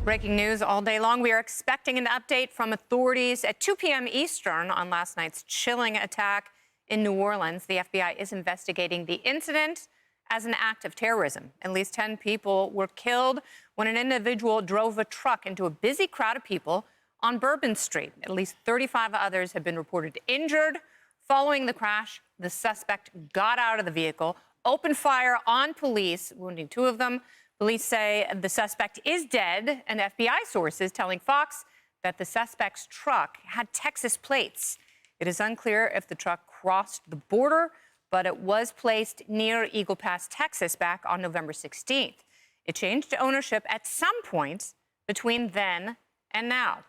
Breaking news all day long. We are expecting an update from authorities at 2 p.m. Eastern on last night's chilling attack in New Orleans. The FBI is investigating the incident as an act of terrorism. At least 10 people were killed when an individual drove a truck into a busy crowd of people on Bourbon Street. At least 35 others have been reported injured. Following the crash, the suspect got out of the vehicle, opened fire on police, wounding 2 of them. Police say the suspect is dead, and FBI sources telling Fox that the suspect's truck had Texas plates. It is unclear if the truck crossed the border, but it was placed near Eagle Pass, Texas, back on November 16th. It changed ownership at some point between then and now.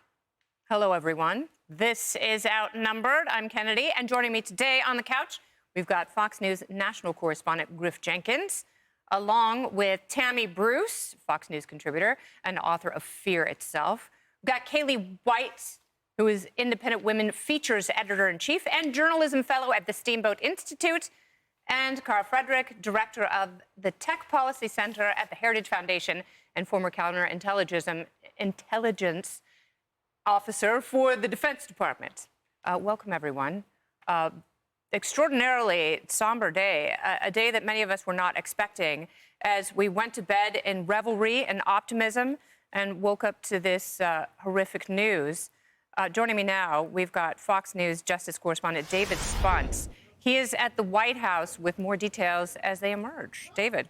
Hello, everyone. This is Outnumbered. I'm Kennedy, and joining me today on the couch, we've got Fox News national correspondent Griff Jenkins, along with Tammy Bruce, Fox News contributor and author of Fear Itself. We've got Kaylee White, who is Independent Women Features Editor-in-Chief and Journalism Fellow at the Steamboat Institute, and Carl Frederick, Director of the Tech Policy Center at the Heritage Foundation and former counterintelligence officer for the Defense Department. Welcome, everyone. Extraordinarily somber day, a day that many of us were not expecting as we went to bed in revelry and optimism and woke up to this horrific news. Joining me now, we've got Fox News Justice correspondent David Spunts. He is at the White House with more details as they emerge. David.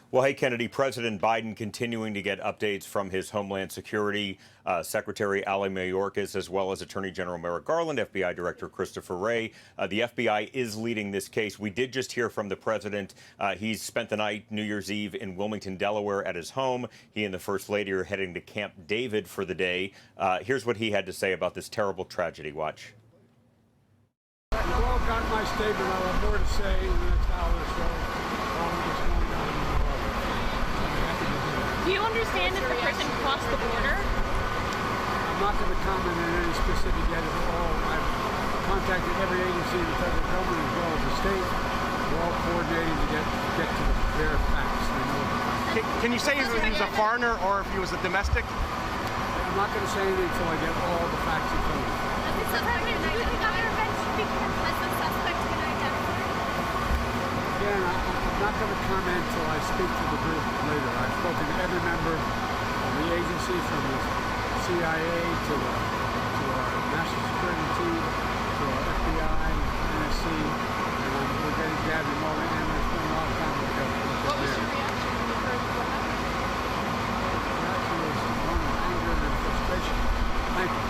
Well, hey, Kennedy, President Biden continuing to get updates from his Homeland Security Secretary Ali Mayorkas, as well as Attorney General Merrick Garland, FBI Director Christopher Wray. The FBI is leading this case. We did just hear from the president. He's spent the night, New Year's Eve, in Wilmington, Delaware, at his home. He and the First Lady are heading to Camp David for the day. Here's what he had to say about this terrible tragedy. Watch. You've all got my statement. I'll have more to say in the next hour or so. Do you understand if the person crossed the border? I'm not going to comment on any specific yet at all. I've contacted every agency in the federal government as well as the state. We're all coordinating to get to the bare facts. Can you say if he was a foreigner or if he was a domestic? I'm not going to say anything until I get all the facts in front of me. Again, I'm not going to comment until I speak to the group later. I've spoken to every member of the agency, from the CIA to our national security team, to our FBI, NSC, and we're getting gathering all in, and there's been a lot of time to go. What was your reaction when you heard what happened? The reaction was one of anger and frustration. Thank you.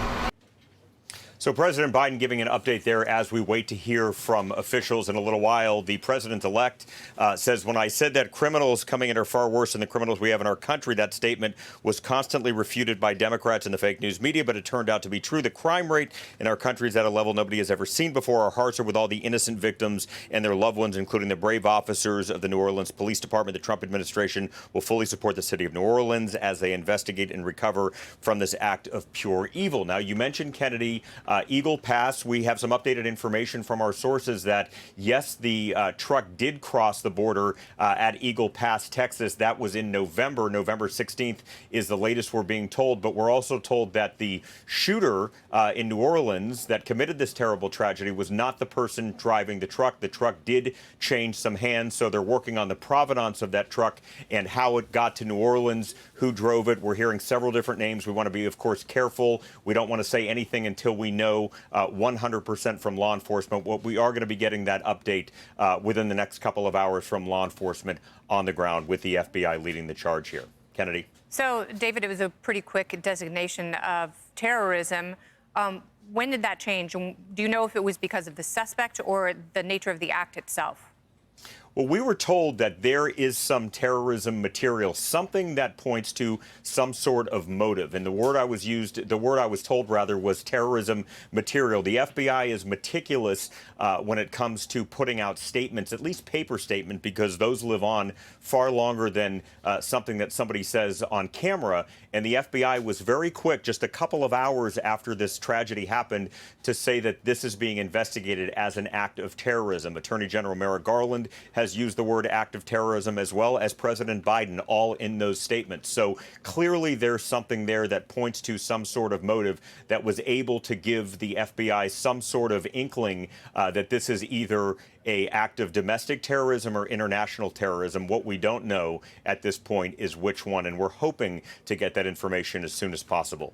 So President Biden giving an update there as we wait to hear from officials in a little while. The president-elect says, when I said that criminals coming in are far worse than the criminals we have in our country, that statement was constantly refuted by Democrats and the fake news media, but it turned out to be true. The crime rate in our country is at a level nobody has ever seen before. Our hearts are with all the innocent victims and their loved ones, including the brave officers of the New Orleans Police Department. The Trump administration will fully support the city of New Orleans as they investigate and recover from this act of pure evil. Now, you mentioned, Kennedy, Eagle Pass. We have some updated information from our sources that, yes, the truck did cross the border at Eagle Pass, Texas. That was in November. November 16th is the latest we're being told. But we're also told that the shooter in New Orleans that committed this terrible tragedy was not the person driving the truck. The truck did change some hands, so they're working on the provenance of that truck and how it got to New Orleans, who drove it. We're hearing several different names. We want to be, of course, careful. We don't want to say anything until we know 100% from law enforcement. What we are going to be getting that update within the next couple of hours from law enforcement on the ground, with the FBI leading the charge here. Kennedy. So, David, it was a pretty quick designation of terrorism. When did that change? Do you know if it was because of the suspect or the nature of the act itself? Well, we were told that there is some terrorism material, something that points to some sort of motive. And the word I was told was terrorism material. The FBI is meticulous when it comes to putting out statements, at least paper statement, because those live on far longer than something that somebody says on camera. And the FBI was very quick, just a couple of hours after this tragedy happened, to say that this is being investigated as an act of terrorism. Attorney General Merrick Garland has has used the word act of terrorism, as well as President Biden, all in those statements. So clearly there's something there that points to some sort of motive that was able to give the FBI some sort of inkling that this is either an act of domestic terrorism or international terrorism. What we don't know at this point is which one, and we're hoping to get that information as soon as possible.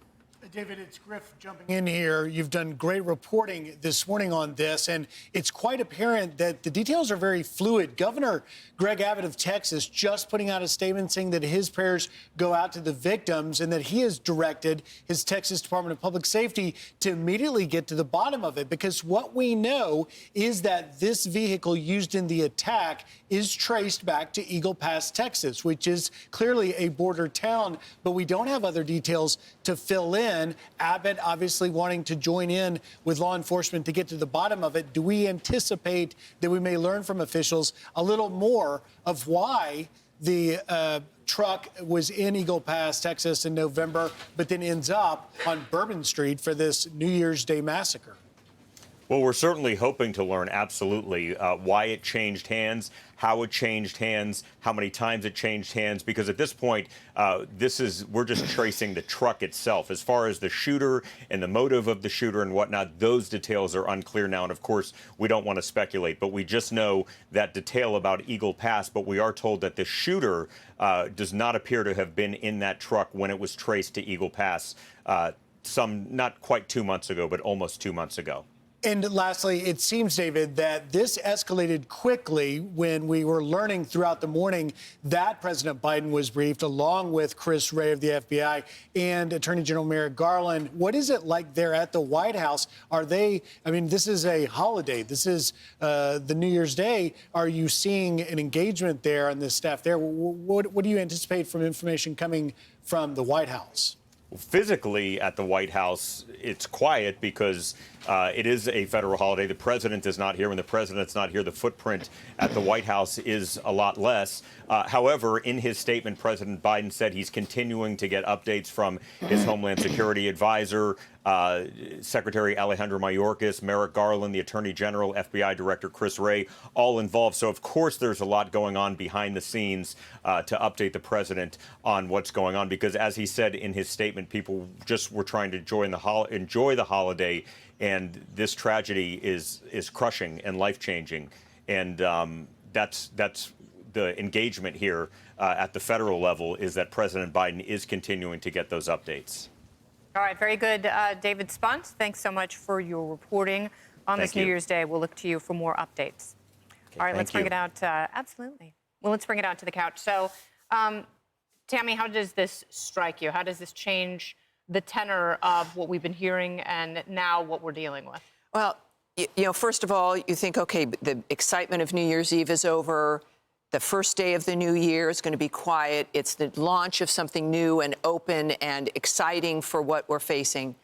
David, it's Griff jumping in here. You've done great reporting this morning on this, and it's quite apparent that the details are very fluid. Governor Greg Abbott of Texas just putting out a statement saying that his prayers go out to the victims and that he has directed his Texas Department of Public Safety to immediately get to the bottom of it, because what we know is that this vehicle used in the attack is traced back to Eagle Pass, Texas, which is clearly a border town, but we don't have other details to fill in. Abbott obviously wanting to join in with law enforcement to get to the bottom of it. Do we anticipate that we may learn from officials a little more of why the truck was in Eagle Pass, Texas in November, but then ends up on Bourbon Street for this New Year's Day massacre? Well, we're certainly hoping to learn absolutely why it changed hands, how it changed hands, how many times it changed hands, because at this point, we're just tracing the truck itself. As far as the shooter and the motive of the shooter and whatnot, those details are unclear now. And of course, we don't want to speculate, but we just know that detail about Eagle Pass. But we are told that the shooter does not appear to have been in that truck when it was traced to Eagle Pass not quite 2 months ago, but almost 2 months ago. And lastly, it seems, David, that this escalated quickly when we were learning throughout the morning that President Biden was briefed, along with Chris Wray of the FBI and Attorney General Merrick Garland. What is it like there at the White House? This is a holiday. This is the New Year's Day. Are you seeing an engagement there on the staff there? What do you anticipate from information coming from the White House? Physically at the White House, it's quiet because it is a federal holiday. The president is not here. When the president's not here, the footprint at the White House is a lot less. However, in his statement, President Biden said he's continuing to get updates from his Homeland Security advisor, Secretary Alejandro Mayorkas, Merrick Garland, the Attorney General, FBI Director Chris Wray, all involved. So, of course, there's a lot going on behind the scenes to update the president on what's going on, because, as he said in his statement, people just were trying to enjoy the holiday, and this tragedy is crushing and life-changing. And that's the engagement here at the federal level, is that President Biden is continuing to get those updates. All right, very good, David Spunt. Thanks so much for your reporting on this New Year's Day. We'll look to you for more updates. Okay, all right, let's bring it out. Absolutely. Well, let's bring it out to the couch. So, Tammy, how does this strike you? How does this change the tenor of what we've been hearing and now what we're dealing with? Well, first of all, you think, okay, the excitement of New Year's Eve is over. The first day of the new year is going to be quiet. It's the launch of something new and open and exciting for what we're facing.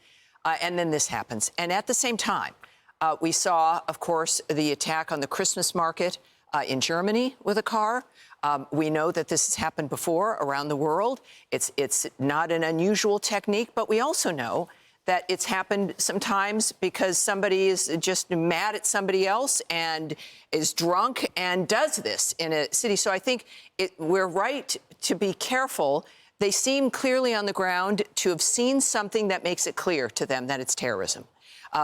And then this happens. And at the same time, we saw, of course, the attack on the Christmas market in Germany with a car. We know that this has happened before around the world. It's not an unusual technique, but we also know that it's happened sometimes because somebody is just mad at somebody else and is drunk and does this in a city. So I think we're right to be careful. They seem clearly on the ground to have seen something that makes it clear to them that it's terrorism.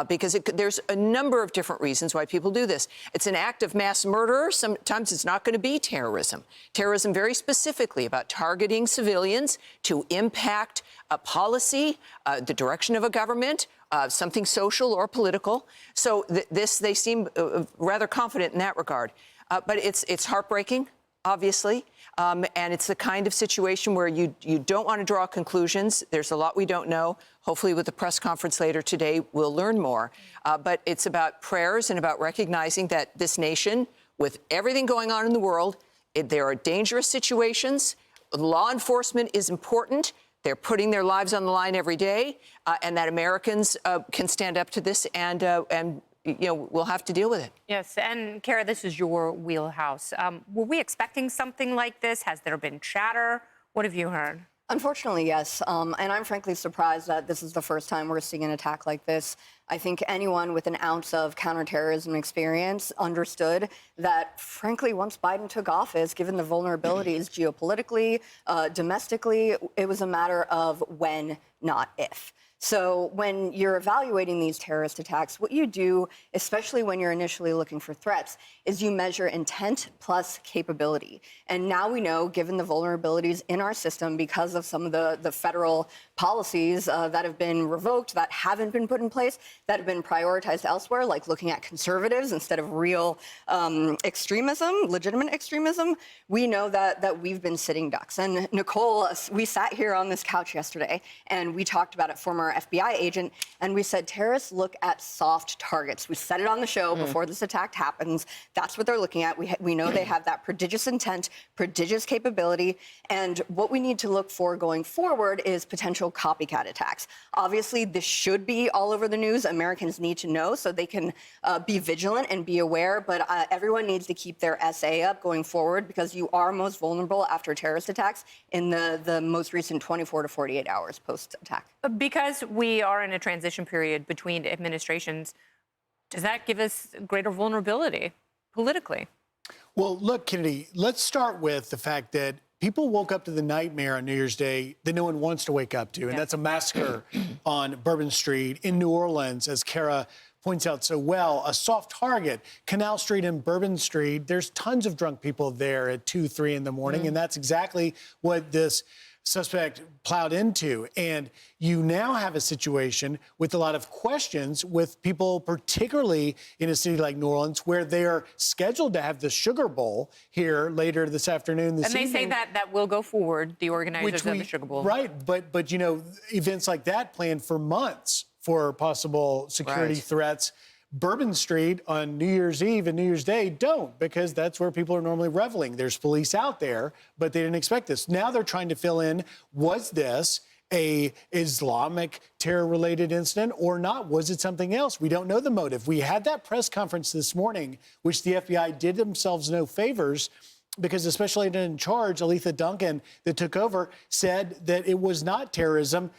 Because there's a number of different reasons why people do this. It's an act of mass murder. Sometimes it's not going to be terrorism. Terrorism very specifically about targeting civilians to impact a policy, the direction of a government, something social or political. So they seem rather confident in that regard. But it's heartbreaking, obviously. And it's the kind of situation where you don't want to draw conclusions. There's a lot we don't know. Hopefully with the press conference later today, we'll learn more. But it's about prayers and about recognizing that this nation, with everything going on in the world, there are dangerous situations. Law enforcement is important. They're putting their lives on the line every day, and that Americans can stand up to this and we'll have to deal with it. Yes, and Kara, this is your wheelhouse. Were we expecting something like this? Has there been chatter? What have you heard? Unfortunately, yes. And I'm frankly surprised that this is the first time we're seeing an attack like this. I think anyone with an ounce of counterterrorism experience understood that, frankly, once Biden took office, given the vulnerabilities geopolitically, domestically, it was a matter of when, not if. So when you're evaluating these terrorist attacks, what you do, especially when you're initially looking for threats, is you measure intent plus capability. And now we know, given the vulnerabilities in our system because of some of the federal policies that have been revoked, that haven't been put in place, that have been prioritized elsewhere, like looking at conservatives instead of real extremism, legitimate extremism, we know that we've been sitting ducks. And Nicole, we sat here on this couch yesterday and we talked about it, former FBI agent, and we said terrorists look at soft targets. We said it on the show before this attack happens. That's what they're looking at. We know they have that prodigious intent, prodigious capability, and what we need to look for going forward is potential copycat attacks. Obviously, this should be all over the news. Americans need to know so they can be vigilant and be aware, but everyone needs to keep their SA up going forward because you are most vulnerable after terrorist attacks in the most recent 24 to 48 hours post-attack. Because we are in a transition period between administrations, does that give us greater vulnerability politically? Well, look, Kennedy, let's start with the fact that people woke up to the nightmare on New Year's Day that no one wants to wake up to, and that's a massacre on Bourbon Street in New Orleans, as Kara points out so well, a soft target. Canal Street and Bourbon Street, there's tons of drunk people there at 2, 3 in the morning, and that's exactly what this suspect plowed into. And you now have a situation with a lot of questions with people, particularly in a city like New Orleans, where they are scheduled to have the Sugar Bowl here later this afternoon. And they say that will go forward, the organizers of the Sugar Bowl. Right, but you know, events like that planned for months for possible security threats. Bourbon Street on New Year's Eve and New Year's Day don't, because that's where people are normally reveling. There's police out there, but they didn't expect this. Now they're trying to fill in, was this a Islamic terror-related incident or not? Was it something else? We don't know the motive. We had that press conference this morning, which the FBI did themselves no favors, because the special agent in charge, Aletha Duncan, that took over, said that it was not terrorism.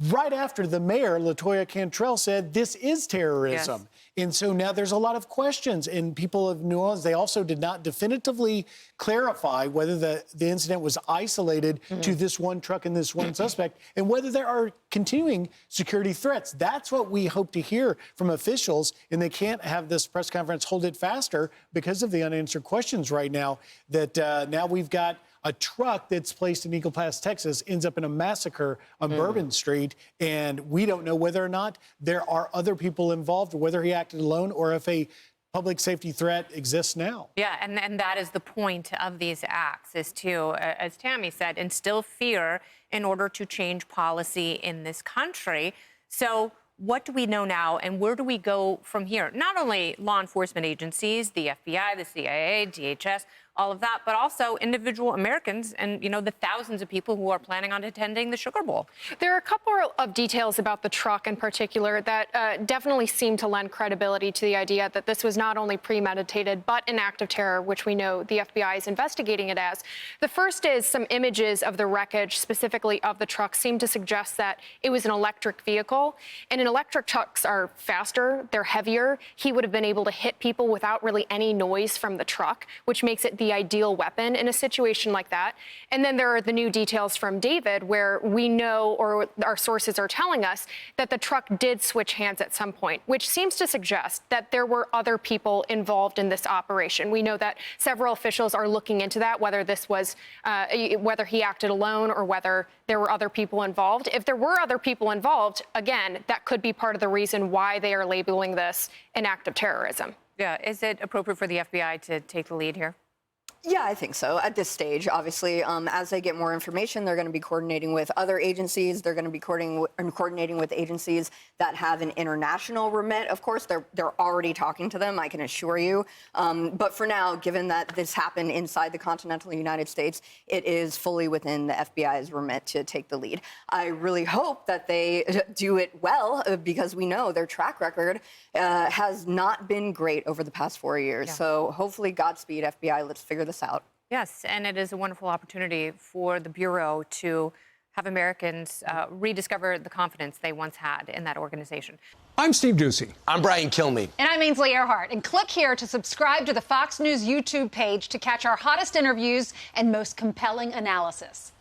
Right after the mayor, LaToya Cantrell, said this is terrorism. And so now there's a lot of questions. And people of New Orleans, they also did not definitively clarify whether the incident was isolated to this one truck and this one suspect, and whether there are continuing security threats. That's what we hope to hear from officials. And they can't have this press conference hold it faster because of the unanswered questions right now, that now we've got a truck that's placed in Eagle Pass, Texas, ends up in a massacre on Bourbon Street, and we don't know whether or not there are other people involved, or whether he acted alone, or if a public safety threat exists now. Yeah, and that is the point of these acts, is to, as Tammy said, instill fear in order to change policy in this country. So what do we know now, and where do we go from here? Not only law enforcement agencies, the FBI, the CIA, DHS, all of that, but also individual Americans and, you know, the thousands of people who are planning on attending the Sugar Bowl. There are a couple of details about the truck in particular that definitely seem to lend credibility to the idea that this was not only premeditated, but an act of terror, which we know the FBI is investigating it as. The first is some images of the wreckage, specifically of the truck, seem to suggest that it was an electric vehicle. And electric trucks are faster, they're heavier. He would have been able to hit people without really any noise from the truck, which makes it the ideal weapon in a situation like that. And then there are the new details from David, where we know, or our sources are telling us, that the truck did switch hands at some point, which seems to suggest that there were other people involved in this operation. We know that several officials are looking into that, whether this was, whether he acted alone or whether there were other people involved. If there were other people involved, again, that could be part of the reason why they are labeling this an act of terrorism. Yeah, is it appropriate for the FBI to take the lead here? Yeah, I think so. At this stage, obviously, as they get more information, they're going to be coordinating with other agencies. They're going to be coordinating with agencies that have an international remit. Of course, they're already talking to them, I can assure you. But for now, given that this happened inside the continental United States, it is fully within the FBI's remit to take the lead. I really hope that they do it well, because we know their track record has not been great over the past 4 years. Yeah. So hopefully, Godspeed, FBI. Let's figure this out. Yes, and it is a wonderful opportunity for the Bureau to have Americans rediscover the confidence they once had in that organization. I'm Steve Doocy. I'm Brian Kilmeade. And I'm Ainsley Earhart. And click here to subscribe to the Fox News YouTube page to catch our hottest interviews and most compelling analysis.